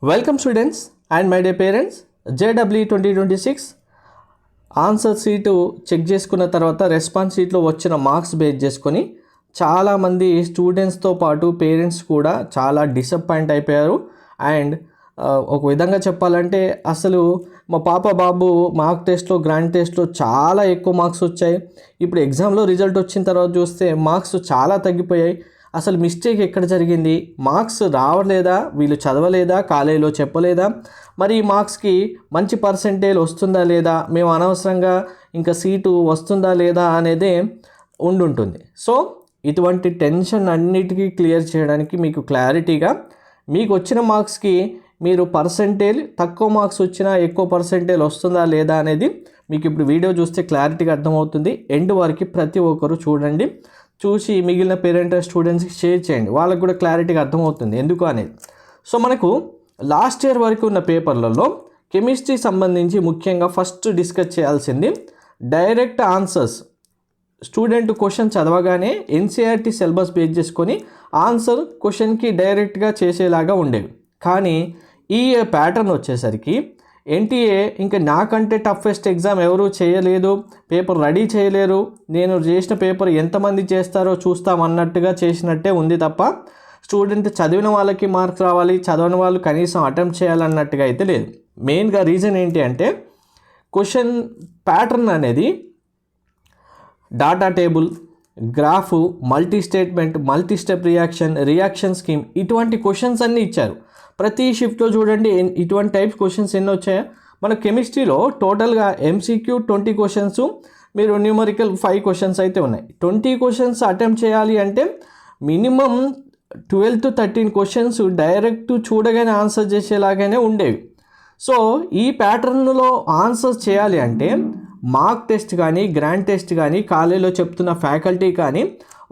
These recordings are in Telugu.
Welcome students and my dear parents. JW 2026 answer sheet check చేసుకున్న తర్వాత రెస్పాన్స్ షీట్లో వచ్చిన మార్క్స్ బేస్ చేసుకొని చాలామంది స్టూడెంట్స్తో పాటు పేరెంట్స్ కూడా చాలా డిసప్పాయింట్ అయిపోయారు. అండ్ ఒక విధంగా చెప్పాలంటే అసలు మా పాప బాబు మార్క్ టెస్ట్లో గ్రాండ్ టెస్ట్లో చాలా ఎక్కువ మార్క్స్ వచ్చాయి. ఇప్పుడు ఎగ్జామ్లో రిజల్ట్ వచ్చిన తర్వాత చూస్తే మార్క్స్ చాలా తగ్గిపోయాయి. అసలు మిస్టేక్ ఎక్కడ జరిగింది? మార్క్స్ రావలేదా, వీళ్ళు చదవలేదా, కాలేజీలో చెప్పలేదా, మరి ఈ మార్క్స్కి మంచి పర్సెంటేజ్ వస్తుందా లేదా, మేము అనవసరంగా ఇంకా సీటు వస్తుందా లేదా అనేదే ఉండుంటుంది. సో ఇటువంటి టెన్షన్ అన్నిటికీ క్లియర్ చేయడానికి మీకు క్లారిటీగా మీకు వచ్చిన మార్క్స్కి మీరు పర్సెంటేజ్ తక్కువ మార్క్స్ వచ్చినా ఎక్కువ పర్సెంటేజ్ వస్తుందా లేదా అనేది మీకు ఇప్పుడు వీడియో చూస్తే క్లారిటీగా అర్థమవుతుంది. ఎండ్ వరకు ప్రతి ఒక్కరు చూడండి, చూసి మిగిలిన పేరెంట్ స్టూడెంట్స్కి షేర్ చేయండి, వాళ్ళకు కూడా క్లారిటీగా అర్థమవుతుంది ఎందుకు అనేది. సో మనకు లాస్ట్ ఇయర్ వరకు ఉన్న పేపర్లలో కెమిస్ట్రీ సంబంధించి ముఖ్యంగా ఫస్ట్ డిస్కస్ చేయాల్సింది డైరెక్ట్ ఆన్సర్స్. స్టూడెంట్ క్వశ్చన్ చదవగానే ఎన్సీఆర్టీ సిలబస్ బేస్ చేసుకొని ఆన్సర్ క్వశ్చన్కి డైరెక్ట్గా చేసేలాగా ఉండేవి. కానీ ఈ ప్యాటర్న్ వచ్చేసరికి ఎన్టీఏ ఇంకా నాకంటే టఫెస్ట్ ఎగ్జామ్ ఎవరు చేయలేదు, పేపర్ రెడీ చేయలేరు, నేను చేసిన పేపర్ ఎంతమంది చేస్తారో చూస్తామన్నట్టుగా చేసినట్టే ఉంది తప్ప స్టూడెంట్ చదివిన వాళ్ళకి మార్క్స్ రావాలి, చదవని వాళ్ళు కనీసం అటెంప్ట్ చేయాలన్నట్టుగా అయితే లేదు. మెయిన్గా రీజన్ ఏంటి అంటే క్వశ్చన్ ప్యాటర్న్ అనేది data table, graph, multi statement, multi step reaction scheme ఇటువంటి క్వశ్చన్స్ అన్నీ ఇచ్చారు. ప్రతి షిఫ్ట్లో చూడండి ఇటువంటి టైప్స్ క్వశ్చన్స్ ఎన్ని వచ్చాయో. మన కెమిస్ట్రీలో టోటల్గా ఎంసీక్యూ 20 క్వశ్చన్స్, మీరు న్యూమరికల్ 5 క్వశ్చన్స్ అయితే ఉన్నాయి. 20 క్వశ్చన్స్ అటెంప్ట్ చేయాలి అంటే మినిమం 12 to 13 క్వశ్చన్స్ డైరెక్ట్ చూడగానే ఆన్సర్ చేసేలాగానే ఉండేవి. సో ఈ ప్యాటర్న్లో ఆన్సర్స్ చేయాలి అంటే మార్క్ టెస్ట్ కానీ గ్రాండ్ టెస్ట్ కానీ కాలేజీలో చెప్తున్న ఫ్యాకల్టీ కానీ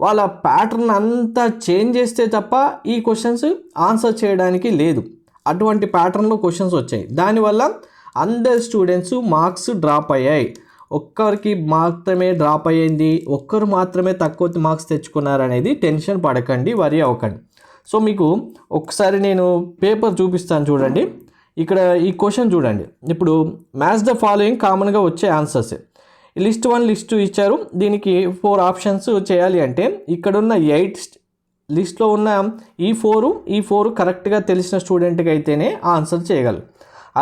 వాళ్ళ ప్యాటర్న్ అంతా చేంజ్ చేస్తే తప్ప ఈ క్వశ్చన్స్ ఆన్సర్ చేయడానికి లేదు. అటువంటి ప్యాటర్న్లో క్వశ్చన్స్ వచ్చాయి. దానివల్ల అందరు స్టూడెంట్స్ మార్క్స్ డ్రాప్ అయ్యాయి. ఒక్కరికి మాత్రమే డ్రాప్ అయ్యింది, ఒక్కరు మాత్రమే తక్కువ మార్క్స్ తెచ్చుకున్నారనేది టెన్షన్ పడకండి, వరి అవ్వకండి. సో మీకు ఒకసారి నేను పేపర్ చూపిస్తాను చూడండి. ఇక్కడ ఈ క్వశ్చన్ చూడండి. ఇప్పుడు మ్యాచ్ ద ఫాలోయింగ్ కామన్గా వచ్చే ఆన్సర్స్. లిస్ట్ 1 లిస్ట్ 2 ఇచ్చారు. దీనికి 4 ఆప్షన్స్ చేయాలి అంటే ఇక్కడున్న 8 లిస్ట్లో ఉన్న ఈ 4 కరెక్ట్గా తెలిసిన స్టూడెంట్కి అయితేనే ఆన్సర్ చేయగలరు.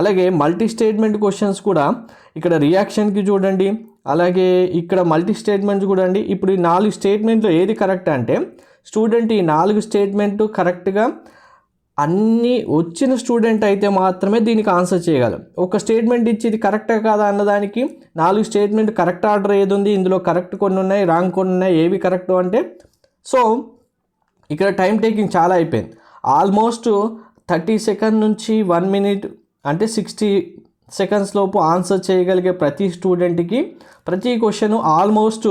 అలాగే మల్టీ స్టేట్మెంట్ క్వశ్చన్స్ కూడా ఇక్కడ రియాక్షన్కి చూడండి, అలాగే ఇక్కడ మల్టీ స్టేట్మెంట్స్ చూడండి. ఇప్పుడు ఈ 4 స్టేట్మెంట్లో ఏది కరెక్ట్ అంటే స్టూడెంట్ ఈ 4 స్టేట్మెంట్ కరెక్ట్గా అన్నీ వచ్చిన స్టూడెంట్ అయితే మాత్రమే దీనికి ఆన్సర్ చేయగలం. ఒక స్టేట్మెంట్ ఇచ్చి ఇది కరెక్టా కాదా అన్నదానికి 4 స్టేట్మెంట్ కరెక్ట్ ఆర్డర్ ఏది ఉంది, ఇందులో కరెక్ట్ కొన్ని ఉన్నాయి, రాంగ్ కొన్ని ఉన్నాయి, ఏవి కరెక్ట్ అంటే. సో ఇక్కడ టైం టేకింగ్ చాలా అయిపోయింది. ఆల్మోస్ట్ 30 సెకండ్ నుంచి 1 మినిట్ అంటే 60 సెకండ్స్ లోపు ఆన్సర్ చేయగలిగే ప్రతి స్టూడెంట్కి ప్రతి క్వశ్చన్ ఆల్మోస్ట్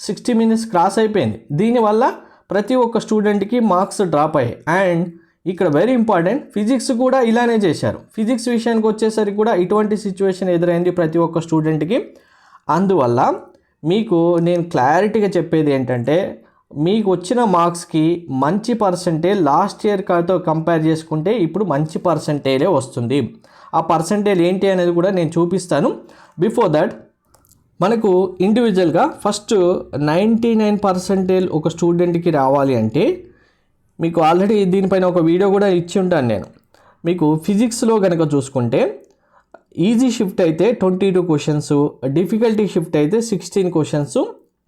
60 మినిట్స్ క్రాస్ అయిపోయింది. దీనివల్ల ప్రతి ఒక్క స్టూడెంట్కి మార్క్స్ డ్రాప్ అయ్యాయి. అండ్ ఇక్కడ వెరీ ఇంపార్టెంట్, ఫిజిక్స్ కూడా ఇలానే చేశారు. ఫిజిక్స్ విషయానికి వచ్చేసరికి కూడా ఇటువంటి సిచ్యువేషన్ ఎదురైంది ప్రతి ఒక్క స్టూడెంట్కి. అందువల్ల మీకు నేను క్లారిటీగా చెప్పేది ఏంటంటే మీకు వచ్చిన మార్క్స్కి మంచి పర్సెంటేజ్ లాస్ట్ ఇయర్తో కంపేర్ చేసుకుంటే ఇప్పుడు మంచి పర్సెంటేజే వస్తుంది. ఆ పర్సెంటేజ్ ఏంటి అనేది కూడా నేను చూపిస్తాను. బిఫోర్ దట్ మనకు ఇండివిజువల్గా ఫస్ట్ 99% ఒక స్టూడెంట్కి రావాలి అంటే మీకు ఆల్రెడీ దీనిపైన ఒక వీడియో కూడా ఇచ్చి ఉంటాను నేను. మీకు ఫిజిక్స్లో కనుక చూసుకుంటే ఈజీ షిఫ్ట్ అయితే 22 క్వశ్చన్స్, డిఫికల్టీ షిఫ్ట్ అయితే 16 క్వశ్చన్స్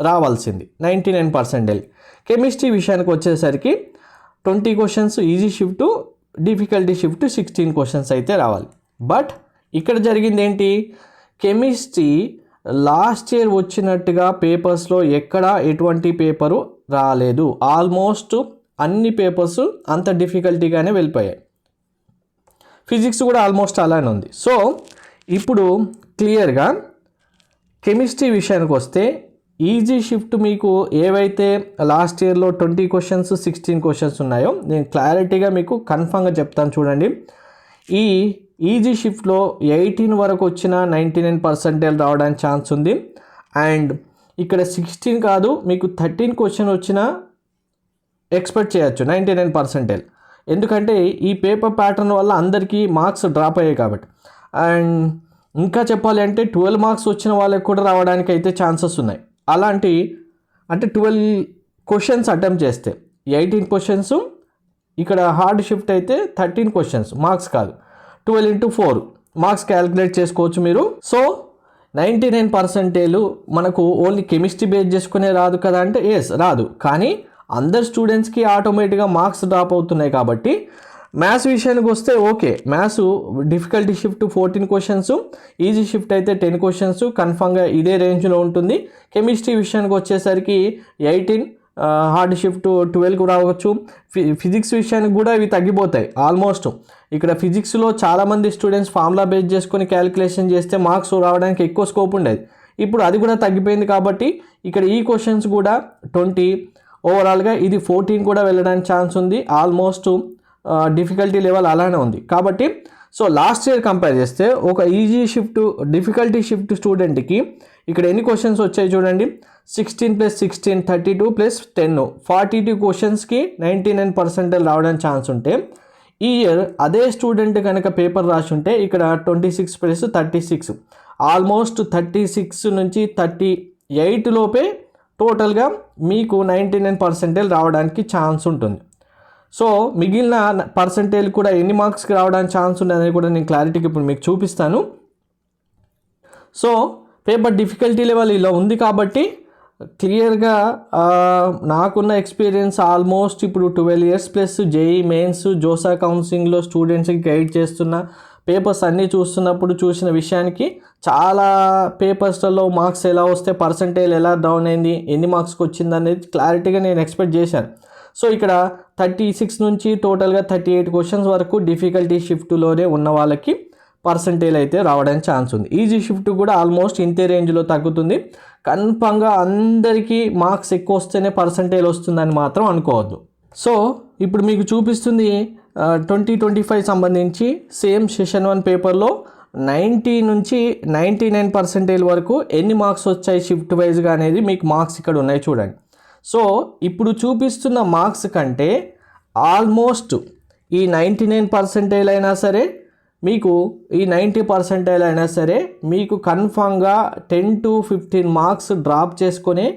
రావాల్సింది 99%. కెమిస్ట్రీ విషయానికి వచ్చేసరికి 20 questions easy shift, difficulty shift 16 questions అయితే రావాలి. బట్ ఇక్కడ జరిగింది ఏంటి, కెమిస్ట్రీ లాస్ట్ ఇయర్ వచ్చినట్టుగా పేపర్స్లో ఎక్కడా ఎటువంటి పేపరు రాలేదు. ఆల్మోస్ట్ అన్ని పేపర్స్ అంత డిఫికల్టీగానే వెళ్ళిపోయాయి. ఫిజిక్స్ కూడా ఆల్మోస్ట్ అలానే ఉంది. సో ఇప్పుడు క్లియర్గా కెమిస్ట్రీ విషయానికి వస్తే ఈజీ షిఫ్ట్ మీకు ఏవైతే లాస్ట్ ఇయర్లో 20 క్వశ్చన్స్ 16 క్వశ్చన్స్ ఉన్నాయో నేను క్లారిటీగా మీకు కన్ఫామ్గా చెప్తాను చూడండి. ఈ ఈజీ షిఫ్ట్లో 18 వరకు వచ్చిన 99% రావడానికి ఛాన్స్ ఉంది. అండ్ ఇక్కడ 16 కాదు మీకు 13 క్వశ్చన్ వచ్చినా ఎక్స్పెక్ట్ చేయొచ్చు 99%. ఎందుకంటే ఈ పేపర్ ప్యాటర్న్ వల్ల అందరికీ మార్క్స్ డ్రాప్ అయ్యాయి కాబట్టి. అండ్ ఇంకా చెప్పాలి అంటే 12 మార్క్స్ వచ్చిన వాళ్ళకి కూడా రావడానికి అయితే ఛాన్సెస్ ఉన్నాయి. అలాంటి అంటే 12 క్వశ్చన్స్ అటెంప్ట్ చేస్తే 18 క్వశ్చన్స్, ఇక్కడ హార్డ్ షిఫ్ట్ అయితే 13 క్వశ్చన్స్, మార్క్స్ కాదు, 12 into 4 మార్క్స్ క్యాలిక్యులేట్ చేసుకోవచ్చు మీరు. సో 99% మనకు ఓన్లీ కెమిస్ట్రీ బేస్ చేసుకునే రాదు కదా అంటే ఎస్ రాదు, కానీ అందరు స్టూడెంట్స్కి ఆటోమేటిక్గా మార్క్స్ డ్రాప్ అవుతున్నాయి కాబట్టి మ్యాథ్స్ విషయానికి వస్తే okay, maths difficulty shift 14 questions, easy shift అయితే 10 క్వశ్చన్స్ కన్ఫామ్గా ఇదే రేంజ్లో ఉంటుంది. కెమిస్ట్రీ విషయానికి వచ్చేసరికి 18, హార్డ్ షిఫ్ట్ 12కు రావచ్చు. ఫిజిక్స్ విషయానికి కూడా ఇవి తగ్గిపోతాయి ఆల్మోస్ట్. ఇక్కడ ఫిజిక్స్లో చాలామంది స్టూడెంట్స్ ఫార్ములా బేస్ చేసుకొని క్యాలిక్యులేషన్ చేస్తే మార్క్స్ రావడానికి ఎక్కువ స్కోప్ ఉండేది. ఇప్పుడు అది కూడా తగ్గిపోయింది కాబట్టి ఇక్కడ ఈ క్వశ్చన్స్ కూడా 20, ఓవరాల్గా ఇది 14 కూడా వెళ్ళడానికి ఛాన్స్ ఉంది. ఆల్మోస్ట్ డిఫికల్టీ లెవెల్ అలానే ఉంది కాబట్టి సో లాస్ట్ ఇయర్ కంపేర్ చేస్తే ఒక ఈజీ షిఫ్ట్ డిఫికల్టీ షిఫ్ట్ స్టూడెంట్కి ఇక్కడ ఎన్ని క్వశ్చన్స్ వచ్చాయి చూడండి. 16 + 16 32 + 10 42 క్వశ్చన్స్కి 99% రావడానికి ఛాన్స్ ఉంటే, ఈ ఇయర్ అదే స్టూడెంట్ కనుక పేపర్ రాసి ఉంటే ఇక్కడ 26 + 36 ఆల్మోస్ట్ 36 నుంచి 38 లోపే టోటల్గా మీకు 99% రావడానికి ఛాన్స్ ఉంటుంది. సో మిగిలిన పర్సంటేజ్ కూడా ఎన్ని మార్క్స్కి రావడానికి ఛాన్స్ ఉంది అనేది కూడా నేను క్లారిటీకి ఇప్పుడు మీకు చూపిస్తాను. సో పేపర్ డిఫికల్టీ లెవెల్ ఇలా ఉంది కాబట్టి క్లియర్గా నాకున్న ఎక్స్పీరియన్స్ ఆల్మోస్ట్ ఇప్పుడు 12 years plus JEE mains JoSAA కౌన్సిలింగ్లో స్టూడెంట్స్కి గైడ్ చేస్తున్న పేపర్స్ అన్నీ చూస్తున్నప్పుడు చూసిన విషయానికి చాలా పేపర్స్లలో మార్క్స్ ఎలా వస్తే పర్సంటేజ్ ఎలా డౌన్ అయింది, ఎన్ని మార్క్స్కి వచ్చింది అనేది క్లారిటీగా నేను ఎక్స్పెక్ట్ చేశాను. సో ఇక్కడ 36 నుంచి టోటల్గా 38 క్వశ్చన్స్ వరకు డిఫికల్టీ షిఫ్ట్లోనే ఉన్న వాళ్ళకి పర్సంటేజ్ అయితే రావడానికి ఛాన్స్ ఉంది. ఈజీ షిఫ్ట్ కూడా ఆల్మోస్ట్ ఇంతే రేంజ్లో తగ్గుతుంది. కన్ఫామ్గా అందరికీ మార్క్స్ ఎక్కువ వస్తేనే పర్సంటేజ్ వస్తుందని మాత్రం అనుకోవద్దు. సో ఇప్పుడు మీకు చూపిస్తుంది 2025 సంబంధించి సేమ్ సెషన్ 1 పేపర్లో 90 నుంచి 99% వరకు ఎన్ని మార్క్స్ వచ్చాయి షిఫ్ట్ వైజ్గా అనేది మీకు మార్క్స్ ఇక్కడ ఉన్నాయి చూడండి. సో ఇప్పుడు చూపిస్తున్న మార్క్స్ కంటే ఆల్మోస్ట్ ఈ 99% అయినా సరే మీకు ఈ 90% అయినా సరే మీకు కన్ఫామ్గా 10 to 15 మార్క్స్ డ్రాప్ చేసుకొని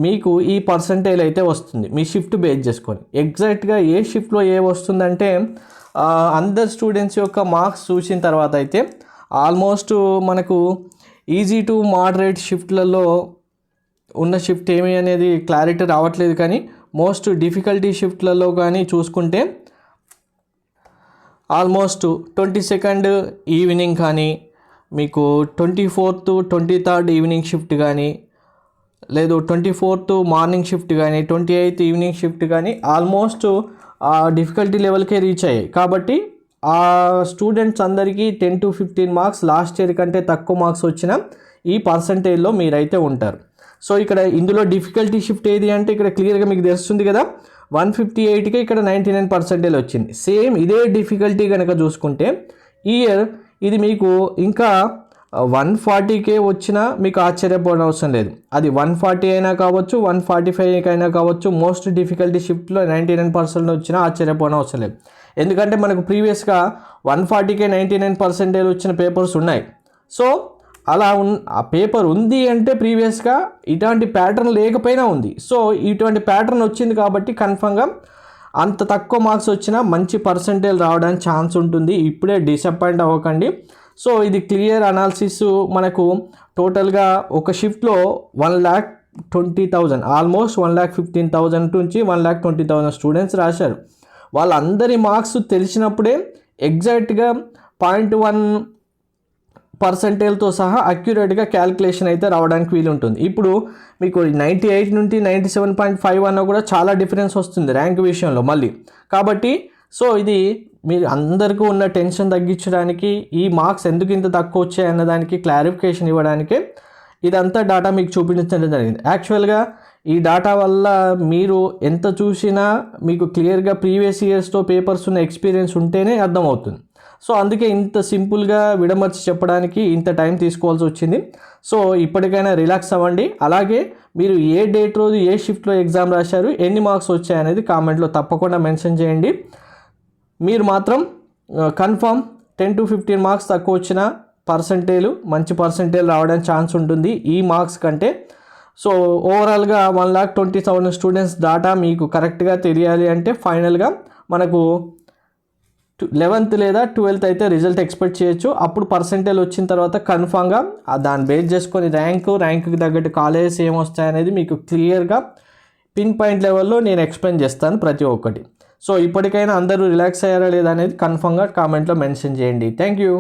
మీకు ఈ పర్సంటేజ్ అయితే వస్తుంది మీ షిఫ్ట్ బేస్ చేసుకొని. ఎగ్జాక్ట్గా ఏ షిఫ్ట్లో ఏ వస్తుందంటే అందరు స్టూడెంట్స్ యొక్క మార్క్స్ చూసిన తర్వాత అయితే ఆల్మోస్ట్ మనకు ఈజీ టు మోడరేట్ షిఫ్ట్లలో ఉన్న షిఫ్ట్ ఏమి అనేది క్లారిటీ రావట్లేదు, కానీ మోస్ట్ డిఫికల్టీ షిఫ్ట్లలో కానీ చూసుకుంటే ఆల్మోస్ట్ 22nd ఈవినింగ్ కానీ మీకు 24th 23rd ఈవినింగ్ షిఫ్ట్ కానీ లేదు 24th మార్నింగ్ షిఫ్ట్ కానీ 28th ఈవినింగ్ షిఫ్ట్ కానీ ఆల్మోస్ట్ ఆ డిఫికల్టీ లెవెల్కే రీచ్ అయ్యాయి. కాబట్టి ఆ స్టూడెంట్స్ అందరికీ 10 to 15 మార్క్స్ లాస్ట్ ఇయర్ కంటే తక్కువ మార్క్స్ వచ్చిన ఈ పర్సంటేజ్లో మీరైతే ఉంటారు. సో ఇక్కడ ఇందులో డిఫికల్టీ షిఫ్ట్ ఏది అంటే ఇక్కడ క్లియర్గా మీకు తెలుస్తుంది కదా, 158కి ఇక్కడ 99% వచ్చింది. సేమ్ ఇదే డిఫికల్టీ కనుక చూసుకుంటే ఈ ఇయర్ ఇది మీకు ఇంకా 140K వచ్చినా మీకు ఆశ్చర్యపోవడం అవసరం లేదు. అది 140 అయినా కావచ్చు 145 అయినా కావచ్చు, మోస్ట్ డిఫికల్టీ షిఫ్ట్లో 99% వచ్చినా ఆశ్చర్యపోవడం అవసరం లేదు. ఎందుకంటే మనకు ప్రీవియస్గా 140K 99% వచ్చిన పేపర్స్ ఉన్నాయి. సో అలా ఆ పేపర్ ఉంది అంటే ప్రీవియస్గా ఇటువంటి ప్యాటర్న్ లేకపోయినా ఉంది. సో ఇటువంటి ప్యాటర్న్ వచ్చింది కాబట్టి కన్ఫామ్గా అంత తక్కువ మార్క్స్ వచ్చినా మంచి పర్సంటేజ్ రావడానికి ఛాన్స్ ఉంటుంది. ఇప్పుడే డిసప్పాయింట్ అవ్వకండి. సో ఇది క్లియర్ అనాలిసిస్ మనకు టోటల్గా ఒక షిఫ్ట్లో 1,20,000 ఆల్మోస్ట్ 1,15,000 నుంచి 1,20,000 స్టూడెంట్స్ రాశారు. వాళ్ళందరి మార్క్స్ తెలిసినప్పుడే ఎగ్జాక్ట్గా 0.1%తో సహా అక్యురేట్గా క్యాలిక్యులేషన్ అయితే రావడానికి వీలు ఉంటుంది. ఇప్పుడు మీకు 98 నుండి 97.5 అన్న కూడా చాలా డిఫరెన్స్ వస్తుంది ర్యాంక్ విషయంలో మళ్ళీ. కాబట్టి సో ఇది మీరు అందరికీ ఉన్న టెన్షన్ తగ్గించడానికి, ఈ మార్క్స్ ఎందుకు ఇంత తక్కువ వచ్చాయి అన్నదానికి క్లారిఫికేషన్ ఇవ్వడానికి ఇదంతా డాటా మీకు చూపించడం జరిగింది. యాక్చువల్గా ఈ డాటా వల్ల మీరు ఎంత చూసినా మీకు క్లియర్గా ప్రీవియస్ ఇయర్స్తో పేపర్స్ ఉన్న ఎక్స్పీరియన్స్ ఉంటేనే అర్థమవుతుంది. సో అందుకే ఇంత సింపుల్గా విడమర్చి చెప్పడానికి ఇంత టైం తీసుకోవాల్సి వచ్చింది. సో ఇప్పటికైనా రిలాక్స్ అవ్వండి. అలాగే మీరు ఏ డేట్ రోజు ఏ షిఫ్ట్లో ఎగ్జామ్ రాశారు, ఎన్ని మార్క్స్ వచ్చాయనేది కామెంట్లో తప్పకుండా మెన్షన్ చేయండి. మీరు మాత్రం కన్ఫర్మ్ 10 to 15 మార్క్స్ తక్కువ వచ్చిన మంచి పర్సంటేజ్ రావడానికి ఛాన్స్ ఉంటుంది ఈ మార్క్స్ కంటే. సో ఓవరాల్గా 1,20,000 స్టూడెంట్స్ డాటా మీకు కరెక్ట్గా తెలియాలి అంటే ఫైనల్గా మనకు 11th లేదా 12th అయితే రిజల్ట్ ఎక్స్పెక్ట్ చేయొచ్చు. అప్పుడు పర్సంటేజ్ వచ్చిన తర్వాత కన్ఫామ్గా దాన్ని బేస్ చేసుకొని ర్యాంకుకి తగ్గట్టు కాలేజెస్ ఏమొస్తాయనేది మీకు క్లియర్గా పిన్ పాయింట్ లెవెల్లో నేను ఎక్స్ప్లెయిన్ చేస్తాను ప్రతి ఒక్కటి. సో ఇప్పటికైనా అందరూ రిలాక్స్ అయ్యారా లేదా అనేది కన్ఫామ్గా కామెంట్లో మెన్షన్ చేయండి. Thank you.